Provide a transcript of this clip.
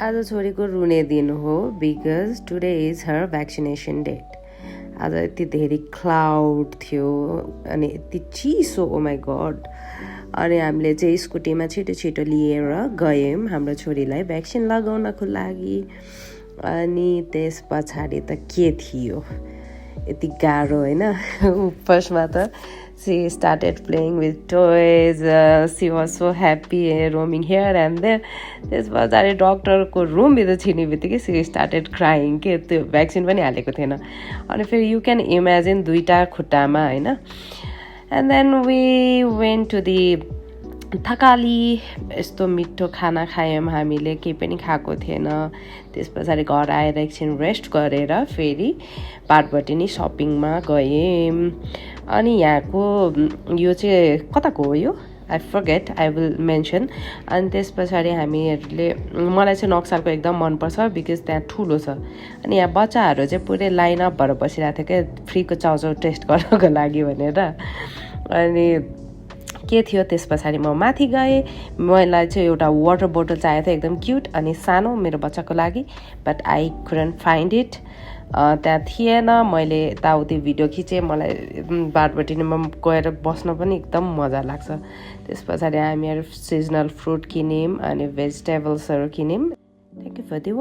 आज छोरीको रुने दिन हो because today is her vaccination date आज यति धेरै क्लाउड थियो अनि यति चिसो ओ माई गड अनि हामीले चाहिँ स्कुटीमा छिटो छिटो लिएर गयौँ हाम्रो छोरीलाई भ्याक्सिन लगाउनको लागि अनि त्यस पछाडि त के थियो यति गाह्रो होइन फर्स्टमा त she started playing with toys she was so happy roaming here and there त्यस पछाडि डक्टरको रुमभित्र छिर्ने बित्तिकै she started crying के त्यो भ्याक्सिन पनि हालेको थिएन अनि फेरि यु क्यान इमेजिन दुईटा खुट्टामा होइन and then we went to the Thakali यस्तो मिठो खाना खायौँ हामीले केही पनि खाएको थिएन त्यस पछाडि घर आएर एकछिन रेस्ट गरेर फेरि बाटपट्टि नै सपिङमा गयौँ अनि यहाँको यो चाहिँ कताको हो यो I forget I will mention अनि त्यस पछाडि हामीहरूले मलाई चाहिँ नक्सालको एकदम मनपर्छ बिकज त्यहाँ ठुलो छ अनि यहाँ बच्चाहरू चाहिँ पुरै लाइनअप भएर बसिरहेको थियो क्या फ्रीको चाउचाउ टेस्ट गर्नको लागि भनेर अनि के थियो त्यस पछाडि म माथि गएँ मलाई चाहिँ एउटा वाटर बोटल चाहिएको थियो एकदम क्युट अनि सानो मेरो बच्चाको लागि but I couldn't find it त्यहाँ थिएन मैले यताउति भिडियो खिचेँ मलाई बाटपट्टिमा गएर बस्न पनि एकदम मजा लाग्छ त्यस पछाडि हामीहरू सिजनल फ्रुट किन्यौँ अनि भेजिटेबल्सहरू किन्यौँ थ्याङ्क यू फर दि